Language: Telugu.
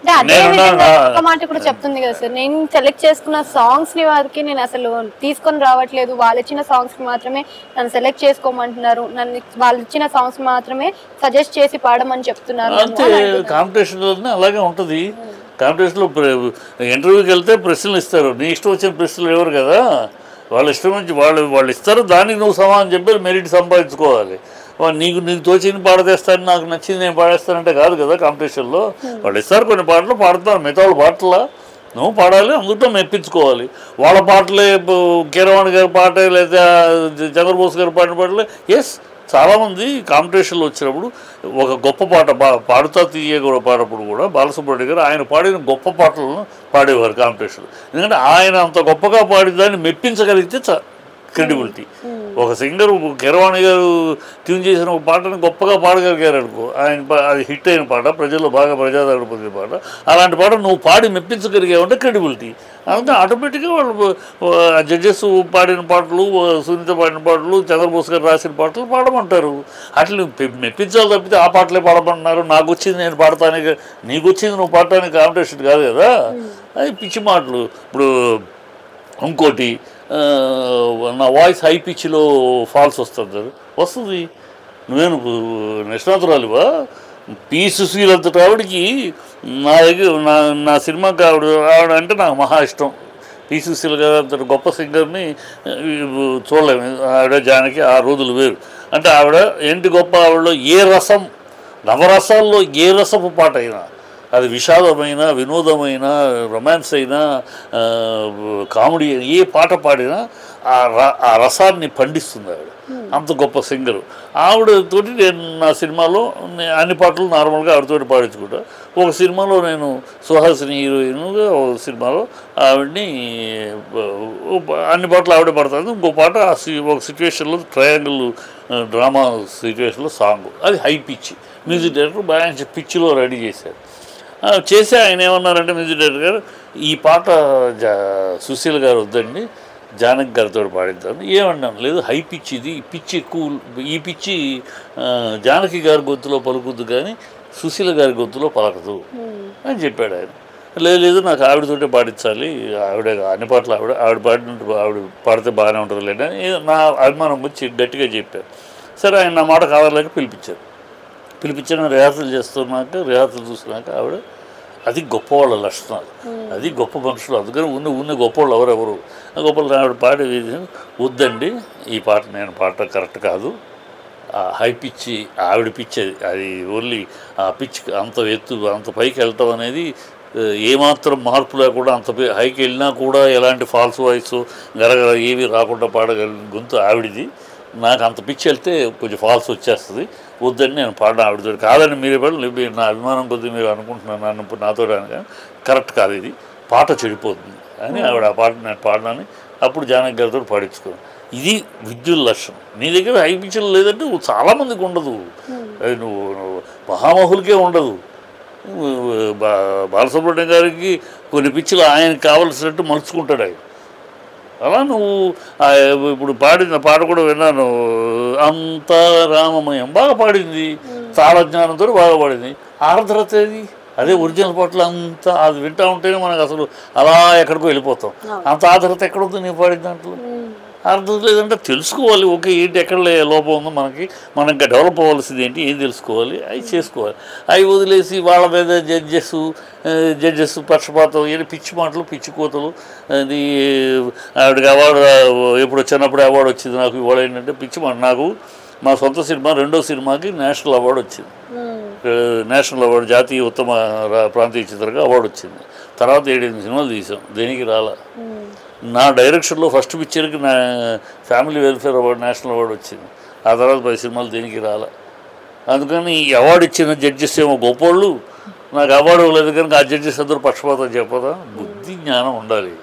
అంటే అదే విధంగా ఒక మాట కూడా చెప్తుంది కదా సార్, నేను సెలెక్ట్ చేసుకున్న సాంగ్స్ ని వారికి నేను అసలు తీసుకొని రావట్లేదు, వాళ్ళు ఇచ్చిన సాంగ్స్ ని మాత్రమే నన్ను సెలెక్ట్ చేసుకోమంటున్నారు, నన్ను వాళ్ళు ఇచ్చిన సాంగ్స్ మాత్రమే సజెస్ట్ చేసి పాడమని చెప్తున్నారు. అంతే కాంపిటీషన్లోనే అలాగే ఉంటుంది. కాంపిటీషన్లో ఇంటర్వ్యూకి వెళ్తే ప్రశ్నలు ఇస్తారు, నీ ఇష్టం వచ్చిన ప్రశ్నలు ఎవరు కదా, వాళ్ళ ఇష్టం నుంచి వాళ్ళు ఇస్తారు, దానికి నువ్వు సమాధానం చెప్పి మెరిట్ సంపాదించుకోవాలి. నీకు తోచింది పాడదేస్తాను, నాకు నచ్చింది నేను పాడేస్తానంటే కాదు కదా. కాంపిటీషన్లో వాళ్ళు ఇస్తారు, కొన్ని పాటలు పాడతారు, మిగతా వాళ్ళ పాటలా నువ్వు పాడాలి, అందులో మెప్పించుకోవాలి. వాళ్ళ పాటలే కీరవాణి గారి పాట లేదా చంద్రబోస్ గారి పాటలే. ఎస్, చాలామంది కాంపిటీషన్లో వచ్చినప్పుడు ఒక గొప్ప పాట పాడుతా తీయ కూడా పాడప్పుడు కూడా బాలసుబ్రహ్మణ్యం గారు ఆయన పాడిన గొప్ప పాటలను పాడేవారు కాంపిటీషన్లో. ఎందుకంటే ఆయన అంత గొప్పగా పాడిన దాన్ని మెప్పించగలిగితే క్రెడిబిలిటీ. ఒక సింగర్ కీరవాణి గారు ట్యూన్ చేసిన ఒక పాటను గొప్పగా పాడగలిగారు అనుకో, అది హిట్ అయిన పాట, ప్రజల్లో బాగా ప్రజాదరణ పొందిన పాట, అలాంటి పాట నువ్వు పాడి మెప్పించగలిగావంటే క్రెడిబిలిటీ. అందుకే ఆటోమేటిక్గా వాళ్ళు జడ్జెస్ పాడిన పాటలు, సునీత పాడిన పాటలు, చంద్రబోస్ గారు రాసిన పాటలు పాడమంటారు. అట్లా మెప్పించాలి తప్పితే ఆ పాటలే పాడమంటున్నారు, నాకు వచ్చింది నేను పాడటానికి, నీకు వచ్చింది నువ్వు పాడటానికి కాంపిటీషన్ కాదు కదా, అది పిచ్చి మాటలు. ఇప్పుడు ఇంకోటి, నా వాయిస్ హై పిచ్లో ఫాల్స్ వస్తుంది. నువ్వేను నిష్ణాతురాలివా? పి సుశీల్ అంతటి ఆవిడకి నా దగ్గర నా సినిమాకి ఆవిడ అంటే నాకు మహా ఇష్టం. పి సుశీల్ గారు అంతటి గొప్ప సింగర్ని చూడలేము. ఆవిడ జానకి ఆ రోజులు వేరు. అంటే ఆవిడ ఏంటి గొప్ప, ఆవిడలో ఏ రసం, నవరసాల్లో ఏ రసపు పాట అయినా, అది విషాదమైన, వినోదమైన, రొమాన్స్ అయినా, కామెడీ అయినా, ఏ పాట పాడినా ఆ రసాన్ని పండిస్తుంది ఆవిడ. అంత గొప్ప సింగరు ఆవిడతోటి. నేను నా సినిమాలో అన్ని పాటలు నార్మల్గా ఆవిడతోటి పాడించుకుంటా. ఒక సినిమాలో నేను సుహాసిని హీరోయిన్గా, ఒక సినిమాలో ఆవిడని అన్ని పాటలు ఆవిడే పడుతుంది. ఇంకో పాట ఒక సిచ్యువేషన్లో ట్రయాంగిల్ డ్రామా సిచ్యువేషన్లో సాంగ్, అది హై పిచ్. మ్యూజిక్ డైరెక్టర్ బాగా పిచ్చిలో రెడీ చేశారు. చేసి ఆయన ఏమన్నారంటే, మ్యూజిక్ డైరెక్టర్ గారు, ఈ పాట సుశీల్ గారు వద్దండి, జానకి గారితో పాడిద్దాను. ఏమన్నాను, లేదు హై పిచ్, ఇది పిచ్చి ఎక్కువ, ఈ పిచ్చి జానకి గారి గొంతులో పలుకుద్దు కానీ సుశీల గారి గొంతులో పలకదు అని చెప్పాడు ఆయన. లేదు నాకు ఆవిడతోటే పాడించాలి, ఆవిడ అన్ని పాటలు ఆవిడ పాడినట్టు ఆవిడ పాడితే బాగానే ఉంటుంది లేదని నా అభిమానం వచ్చి గట్టిగా చెప్పారు. సరే, ఆయన నా మాట కావాలని పిలిపించిన రిహార్సల్ చూసినాక ఆవిడ, అది గొప్పవాళ్ళ లక్షణాలు, అది గొప్ప మనుషులు, అందుకని ఉన్న గొప్పవాళ్ళు ఎవరెవరు గొప్పలు. ఆవిడ పాడే వద్దండి, ఈ పాట నేను పాడటం కరెక్ట్ కాదు, హై పిచ్చి ఆవిడ పిచ్చి, అది ఓన్లీ ఆ పిచ్ అంత ఎత్తు అంత పైకి వెళ్ళటం అనేది ఏమాత్రం మార్పు లేకుండా అంత హైకి వెళ్ళినా కూడా ఎలాంటి ఫాల్స్ వాయిస్ గరగర ఏవి రాకుండా పాడగలిగిన గొంతు ఆవిడిది. నాకు అంత పిచ్చి వెళ్తే కొంచెం ఫాల్స్ వచ్చేస్తుంది, వద్దని నేను పాడిన ఆవిడతో. కాదని మీరే పాడు, నా అభిమానం కొద్దిగా మీరు అనుకుంటున్నాను నాతో కానీ కరెక్ట్ కాదు, ఇది పాట చెడిపోతుంది అని ఆవిడ ఆ పాట నేను పాడినాను. అప్పుడు జానకి గారితో పాడించుకోను. ఇది విద్యుత్ లక్షణం. నీ దగ్గర హై పిచ్లు లేదంటే చాలామందికి ఉండదు, అది నువ్వు మహామహులకే ఉండదు. బాలసుబ్రహ్మణ్యం గారికి కొన్ని పిచ్చులు ఆయనకు కావలసినట్టు మలుచుకుంటాడు ఆయన. అలా నువ్వు ఇప్పుడు పాడిన పాట కూడా విన్నాను, అంతా రామమయం, బాగా పాడింది, చాలా జ్ఞానంతో బాగా పాడింది. ఆర్ద్రత అది అదే ఒరిజినల్ పాటలు అంతా అది వింటూ ఉంటేనే మనకు అసలు అలా ఎక్కడికో వెళ్ళిపోతాం. అంత ఆర్ద్రత ఎక్కడుంది నేను పాడిన దాంట్లో? అర్థం లేదంటే తెలుసుకోవాలి, ఓకే ఏంటి ఎక్కడ లోపం ఉందో మనం ఇంకా డెవలప్ అవ్వాల్సింది ఏంటి, ఏం తెలుసుకోవాలి, అవి చేసుకోవాలి. అవి వదిలేసి వాళ్ళ మీద జడ్జెస్ పక్షపాతం, ఏది పిచ్చి మాటలు, పిచ్చి కోతలు. అది ఆవిడకి అవార్డు ఎప్పుడు చిన్నప్పుడు అవార్డు వచ్చింది నాకు, ఇవాళ ఏంటంటే పిచ్చి మాట. నాకు మా సొంత సినిమా రెండో సినిమాకి నేషనల్ అవార్డు వచ్చింది, నేషనల్ అవార్డు, జాతీయ ఉత్తమ ప్రాంతీయ చిత్రంగా అవార్డు వచ్చింది. తర్వాత 7-8 సినిమాలు తీసాం, దేనికి రాలా. నా డైరెక్షన్లో ఫస్ట్ పిక్చర్కి నా family welfare award, national award వచ్చింది. ఆ తర్వాత 10 సినిమాలు దేనికి రాలా. అందుకని ఈ అవార్డు ఇచ్చిన జడ్జెస్ ఏమో గొప్పోళ్ళు, నాకు అవార్డు లేదు కనుక ఆ జడ్జెస్ అందరూ పక్షపాతం చెప్పదా. బుద్ధి జ్ఞానం ఉండాలి.